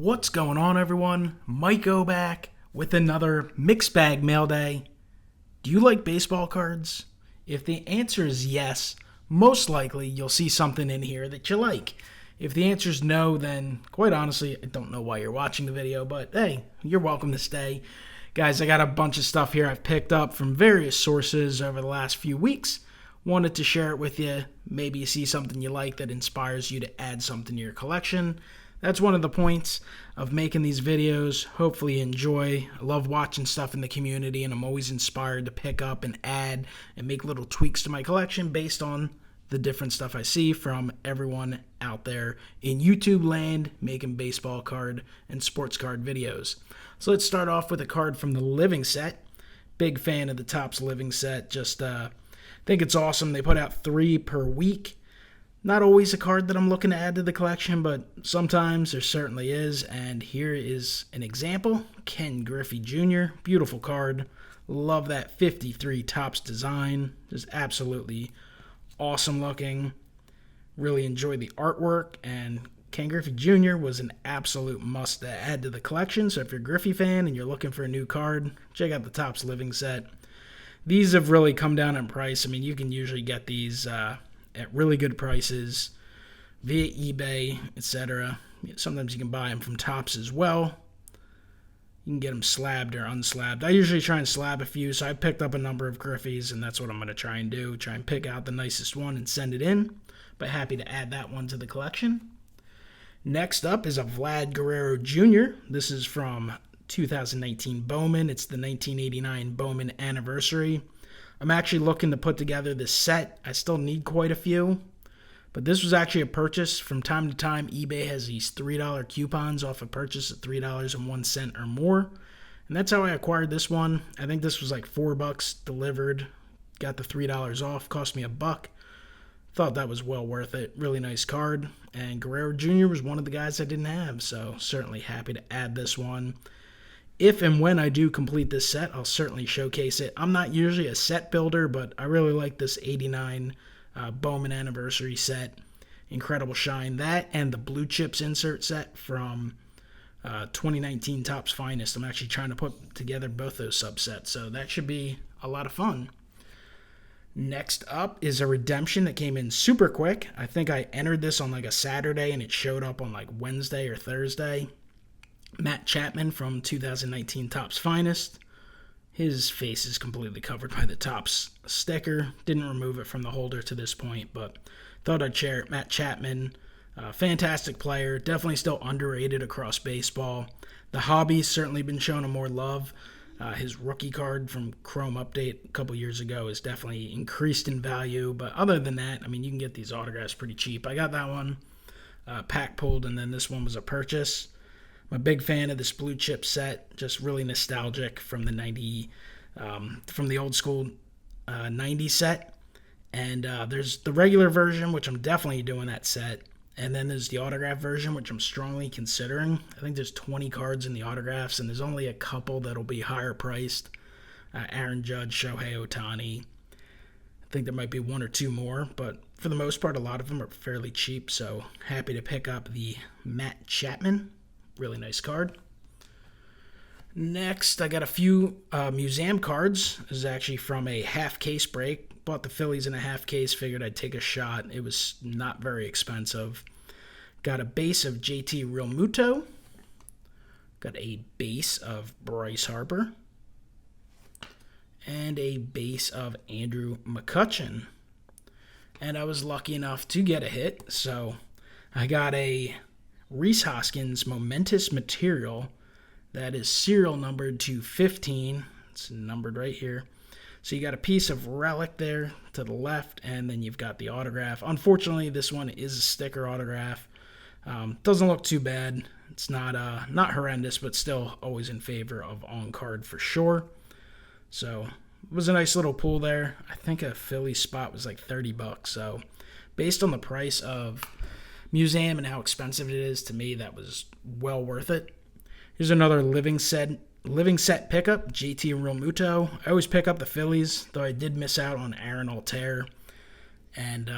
What's going on, everyone? MikeO back with another mixed bag mail day. Do you like baseball cards? If the answer is yes, most likely you'll see something in here that you like. If the answer is no, then quite honestly, I don't know why you're watching the video, but hey, you're welcome to stay. Guys, I got a bunch of stuff here I've picked up from various sources over the last few weeks. Wanted to share it with you. Maybe you see something you like that inspires you to add something to your collection. That's one of the points of making these videos. Hopefully you enjoy. I love watching stuff in the community, and I'm always inspired to pick up and add and make little tweaks to my collection based on the different stuff I see from everyone out there in YouTube land making baseball card and sports card videos. So let's start off with a card from the Living Set. Big fan of the Topps Living Set. Just think it's awesome. They put out 3 per week. Not always a card that I'm looking to add to the collection, but sometimes there certainly is. And here is an example. Ken Griffey Jr. Beautiful card. Love that 53 Topps design. Just absolutely awesome looking. Really enjoy the artwork. And Ken Griffey Jr. was an absolute must to add to the collection. So if you're a Griffey fan and you're looking for a new card, check out the Topps Living Set. These have really come down in price. I mean, you can usually get these at really good prices via eBay, etc. Sometimes you can buy them from Topps as well. You can get them slabbed or unslabbed. I usually try and slab a few, so I picked up a number of Griffies, and that's what I'm going to try and do. Try and pick out the nicest one and send it in. But happy to add that one to the collection. Next up is a Vlad Guerrero Jr. This is from 2019 Bowman. It's the 1989 Bowman anniversary. I'm actually looking to put together this set. I still need quite a few, but this was actually a purchase. From time to time, eBay has these $3 coupons off a purchase at $3.01 or more, and that's how I acquired this one. I think this was like $4 delivered. Got the $3 off, cost me $1. Thought that was well worth it. Really nice card, and Guerrero Jr. was one of the guys I didn't have, so certainly happy to add this one. If and when I do complete this set, I'll certainly showcase it. I'm not usually a set builder, but I really like this 89 Bowman anniversary set. Incredible shine. That and the Blue Chips insert set from 2019 Topps Finest. I'm actually trying to put together both those subsets, so that should be a lot of fun. Next up is a redemption that came in super quick. I think I entered this on like a Saturday, and it showed up on like Wednesday or Thursday. Matt Chapman from 2019 Topps Finest. His face is completely covered by the Topps sticker. Didn't remove it from the holder to this point, but thought I'd share it. Matt Chapman, fantastic player. Definitely still underrated across baseball. The hobby's certainly been shown more love. His rookie card from Chrome Update a couple years ago is definitely increased in value. But other than that, I mean, you can get these autographs pretty cheap. I got that one pack pulled, and then this one was a purchase. I'm a big fan of this Blue Chip set, just really nostalgic from the from the old school 90 set. And there's the regular version, which I'm definitely doing that set. And then there's the autograph version, which I'm strongly considering. I think there's 20 cards in the autographs, and there's only a couple that'll be higher priced. Aaron Judge, Shohei Ohtani. I think there might be 1 or 2 more, but for the most part, a lot of them are fairly cheap. So happy to pick up the Matt Chapman. Really nice card. Next, I got a few museum cards. This is actually from a half case break. Bought the Phillies in a half case. Figured I'd take a shot. It was not very expensive. Got a base of JT Realmuto. Got a base of Bryce Harper. And a base of Andrew McCutchen. And I was lucky enough to get a hit. So I got a Rhys Hoskins Momentous Material that is serial numbered to 15. It's numbered right here. So you got a piece of relic there to the left, and then you've got the autograph. Unfortunately, this one is a sticker autograph. Doesn't look too bad. It's not horrendous, but still always in favor of on card for sure. So it was a nice little pull there. I think a Philly spot was like $30. So based on the price of museum and how expensive it is, to me that was well worth it. Here's another living set pickup, JT Realmuto. I always pick up the Phillies, though I did miss out on Aaron Altair, and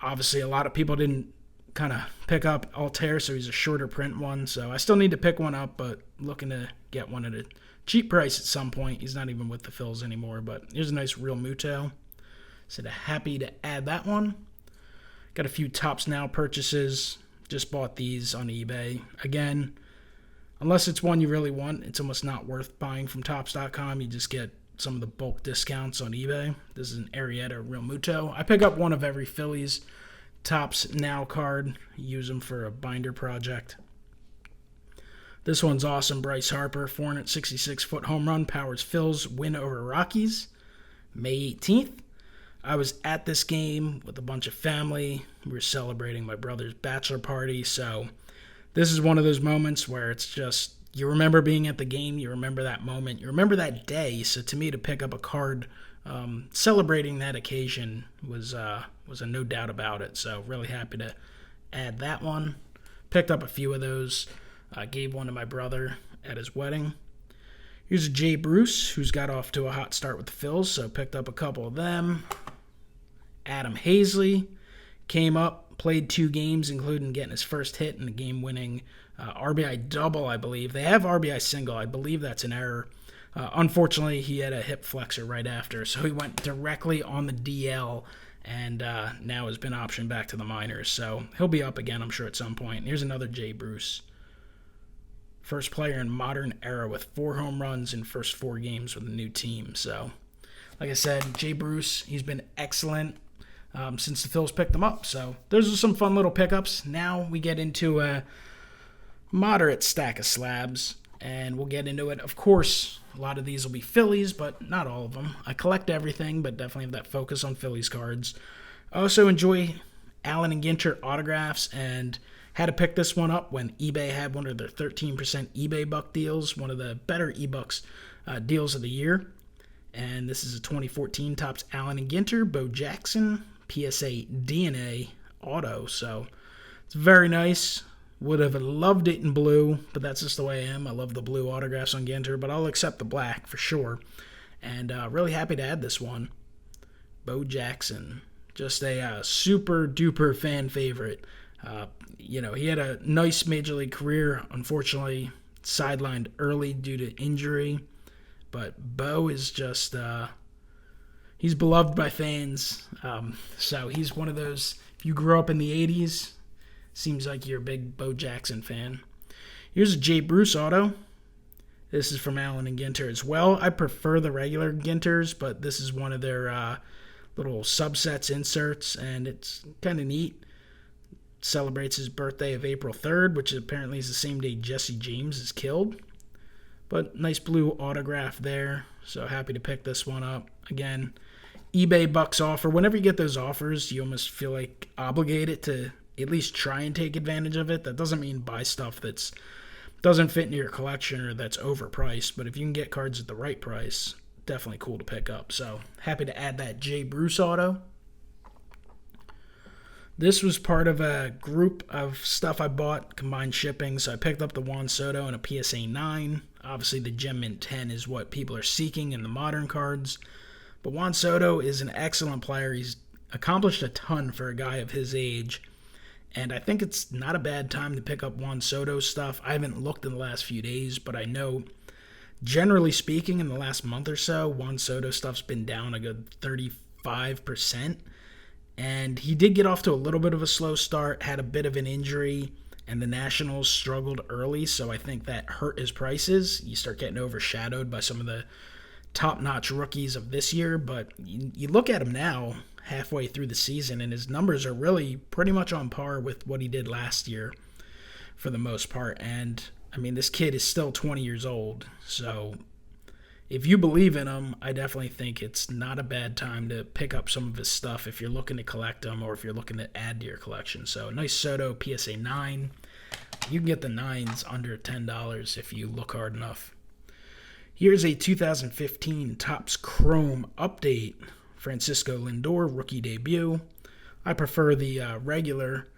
obviously a lot of people didn't kind of pick up Altair, so he's a shorter print one. So I still need to pick one up, but looking to get one at a cheap price at some point. He's not even with the Phils anymore, but here's a nice real Muto. So happy to add that one. Got a few Tops Now purchases. Just bought these on eBay. Again, unless it's one you really want, it's almost not worth buying from Topps.com. You just get some of the bulk discounts on eBay. This is an Arrieta Real Muto. I pick up one of every Phillies Tops Now card. Use them for a binder project. This one's awesome. Bryce Harper, 466-foot home run, powers Phils win over Rockies, May 18th. I was at this game with a bunch of family. We were celebrating my brother's bachelor party, so this is one of those moments where it's just, you remember being at the game, you remember that moment, you remember that day. So to me, to pick up a card celebrating that occasion was a no doubt about it. So really happy to add that one. Picked up a few of those. Gave one to my brother at his wedding. Here's a Jay Bruce, who's got off to a hot start with the Phils, so picked up a couple of them. Adam Hazley came up, played 2 games, including getting his first hit in the game-winning RBI double, I believe. They have RBI single. I believe that's an error. Unfortunately, he had a hip flexor right after, so he went directly on the DL and now has been optioned back to the minors. So he'll be up again, I'm sure, at some point. Here's another Jay Bruce. First player in modern era with 4 home runs in first 4 games with a new team. So, like I said, Jay Bruce, he's been excellent since the Phils picked him up. So those are some fun little pickups. Now we get into a moderate stack of slabs, and we'll get into it. Of course, a lot of these will be Phillies, but not all of them. I collect everything, but definitely have that focus on Phillies cards. I also enjoy Allen and Ginter autographs, and had to pick this one up when eBay had one of their 13% eBay buck deals, one of the better eBucks deals of the year. And this is a 2014 Topps Allen and Ginter, Bo Jackson, PSA DNA auto. So it's very nice. Would have loved it in blue, but that's just the way I am. I love the blue autographs on Ginter, but I'll accept the black for sure. And really happy to add this one. Bo Jackson, just a super duper fan favorite. He had a nice major league career, unfortunately sidelined early due to injury, but Bo is just, he's beloved by fans. So he's one of those, if you grew up in the 80s, seems like you're a big Bo Jackson fan. Here's a Jay Bruce auto. This is from Allen and Ginter as well. I prefer the regular Ginters, but this is one of their little subsets inserts, and it's kind of neat. Celebrates his birthday of April 3rd, which apparently is the same day Jesse James is killed. But nice blue autograph there, so happy to pick this one up. Again, eBay bucks offer. Whenever you get those offers, you almost feel like obligated to at least try and take advantage of it. That doesn't mean buy stuff that's doesn't fit into your collection or that's overpriced, but if you can get cards at the right price, definitely cool to pick up. So happy to add that Jay Bruce auto. This was part of a group of stuff I bought, combined shipping, so I picked up the Juan Soto and a PSA 9. Obviously, the Gem Mint 10 is what people are seeking in the modern cards. But Juan Soto is an excellent player. He's accomplished a ton for a guy of his age. And I think it's not a bad time to pick up Juan Soto stuff. I haven't looked in the last few days, but I know, generally speaking, in the last month or so, Juan Soto stuff's been down a good 35%. And he did get off to a little bit of a slow start, had a bit of an injury, and the Nationals struggled early, so I think that hurt his prices. You start getting overshadowed by some of the top-notch rookies of this year, but you look at him now, halfway through the season, and his numbers are really pretty much on par with what he did last year for the most part. And, I mean, this kid is still 20 years old, so if you believe in him, I definitely think it's not a bad time to pick up some of his stuff if you're looking to collect them or if you're looking to add to your collection. So nice Soto PSA 9. You can get the 9s under $10 if you look hard enough. Here's a 2015 Topps Chrome update. Francisco Lindor, rookie debut. I prefer the regular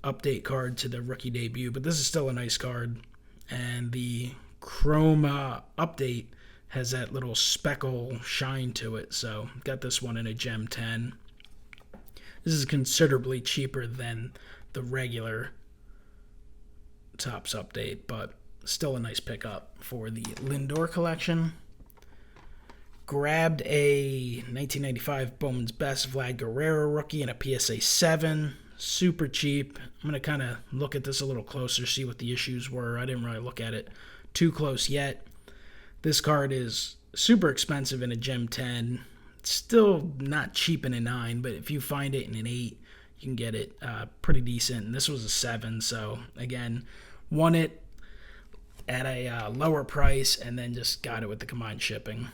update card to the rookie debut, but this is still a nice card. And the Chrome update has that little speckle shine to it, so got this one in a Gem 10. This is considerably cheaper than the regular Topps update, but still a nice pickup for the Lindor collection. Grabbed a 1995 Bowman's Best Vlad Guerrero rookie and a PSA 7. Super cheap. I'm going to kind of look at this a little closer, see what the issues were. I didn't really look at it too close yet. This card is super expensive in a Gem 10. It's still not cheap in a 9, but if you find it in an 8, you can get it pretty decent. And this was a 7, so again, won it at a lower price and then just got it with the combined shipping.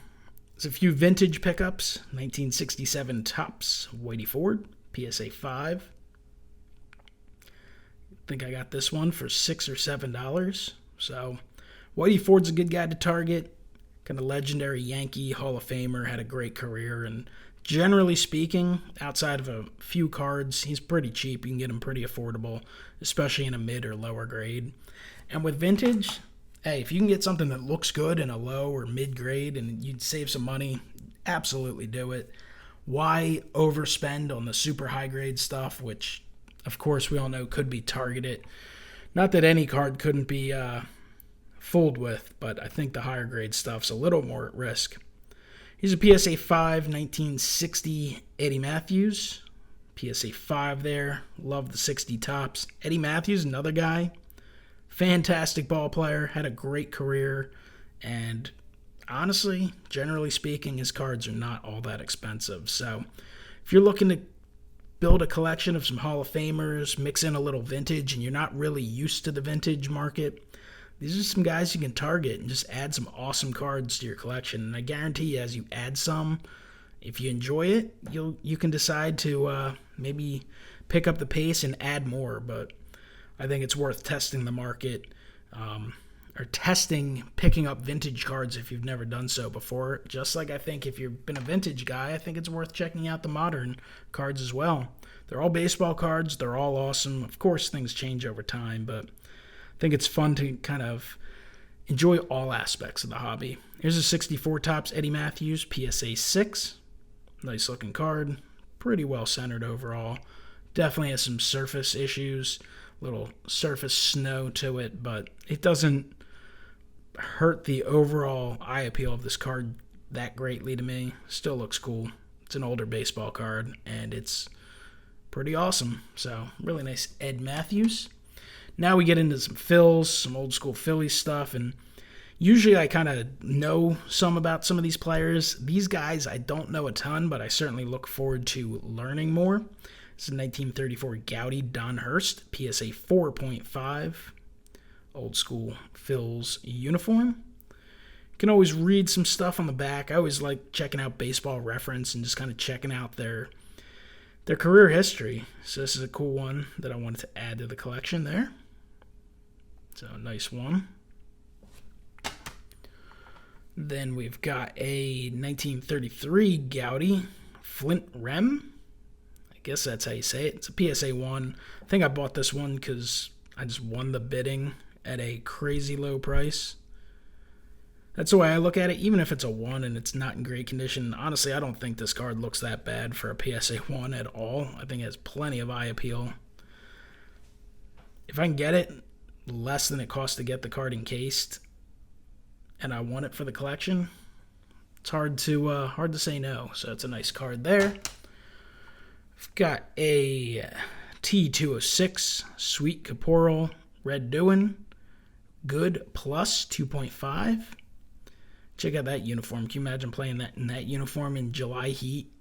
There's a few vintage pickups. 1967 Topps Whitey Ford, PSA 5. I think I got this one for $6 or $7. So Whitey Ford's a good guy to target. Kind of legendary Yankee Hall of Famer, had a great career, and generally speaking, outside of a few cards, he's pretty cheap. You can get him pretty affordable, especially in a mid or lower grade. And with vintage, hey, if you can get something that looks good in a low or mid grade and you'd save some money, absolutely do it. Why overspend on the super high grade stuff, which of course we all know could be targeted? Not that any card couldn't be fooled with, but I think the higher grade stuff's a little more at risk. Here's a PSA 5 1960 Eddie Matthews. PSA 5 there. Love the 60 Topps. Eddie Matthews, another guy. Fantastic ball player. Had a great career. And honestly, generally speaking, his cards are not all that expensive. So if you're looking to build a collection of some Hall of Famers, mix in a little vintage, and you're not really used to the vintage market, these are some guys you can target and just add some awesome cards to your collection. And I guarantee you, as you add some, if you enjoy it, you can decide to maybe pick up the pace and add more. But I think it's worth testing the market, or picking up vintage cards if you've never done so before. Just like I think if you've been a vintage guy, I think it's worth checking out the modern cards as well. They're all baseball cards. They're all awesome. Of course, things change over time, but I think it's fun to kind of enjoy all aspects of the hobby. Here's a 64 Topps Eddie Matthews, PSA 6. Nice looking card. Pretty well centered overall. Definitely has some surface issues. Little surface snow to it, but it doesn't hurt the overall eye appeal of this card that greatly to me. Still looks cool. It's an older baseball card, and it's pretty awesome. So, really nice Ed Matthews. Now we get into some Phils, some old school Phillies stuff, and usually I kind of know some about some of these players. These guys, I don't know a ton, but I certainly look forward to learning more. This is 1934 Gowdy Don Hurst, PSA 4.5, old school Phils uniform. You can always read some stuff on the back. I always like checking out Baseball Reference and just kind of checking out their career history. So this is a cool one that I wanted to add to the collection there. So nice one. Then we've got a 1933 Gowdy Flint Rem. I guess that's how you say it. It's a PSA 1. I think I bought this one because I just won the bidding at a crazy low price. That's the way I look at it. Even if it's a 1 and it's not in great condition, honestly, I don't think this card looks that bad for a PSA 1 at all. I think it has plenty of eye appeal. If I can get it less than it costs to get the card encased, and I want it for the collection, it's hard to say no. So it's a nice card there. I've got a T206 Sweet Caporal Red Doin' Good Plus 2.5. Check out that uniform. Can you imagine playing that in that uniform in July heat?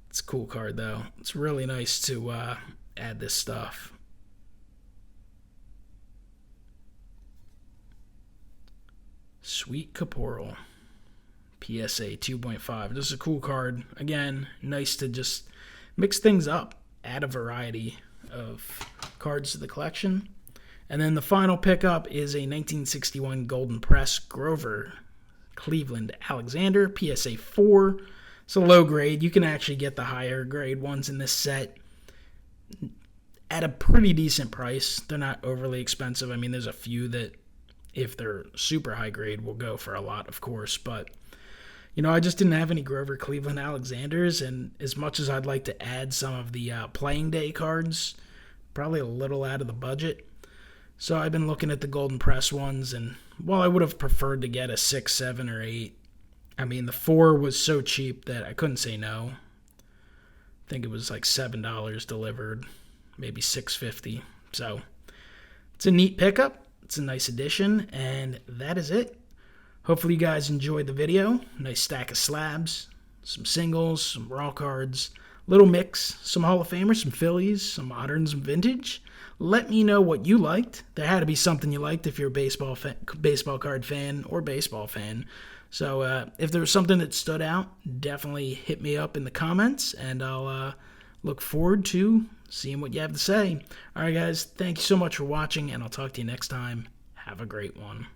It's a cool card, though. It's really nice to add this stuff. Sweet Caporal. PSA 2.5. This is a cool card. Again, nice to just mix things up. Add a variety of cards to the collection. And then the final pickup is a 1961 Golden Press Grover Cleveland Alexander, PSA 4. It's a low grade. You can actually get the higher grade ones in this set at a pretty decent price. They're not overly expensive. I mean, there's a few that, if they're super high grade, will go for a lot, of course. But I just didn't have any Grover Cleveland Alexanders, and as much as I'd like to add some of the playing day cards, probably a little out of the budget. So I've been looking at the Golden Press ones, and while I would have preferred to get a 6, 7, or 8, I mean, the 4 was so cheap that I couldn't say no. I think it was like $7 delivered, maybe $6.50. So it's a neat pickup. It's a nice addition, and that is it. Hopefully you guys enjoyed the video. Nice stack of slabs, some singles, some raw cards, little mix, some Hall of Famers, some Phillies, some modern, some vintage. Let me know what you liked. There had to be something you liked if you're a baseball card fan or baseball fan. So if there was something that stood out, definitely hit me up in the comments, and I'll look forward to seeing what you have to say. All right, guys, thank you so much for watching, and I'll talk to you next time. Have a great one.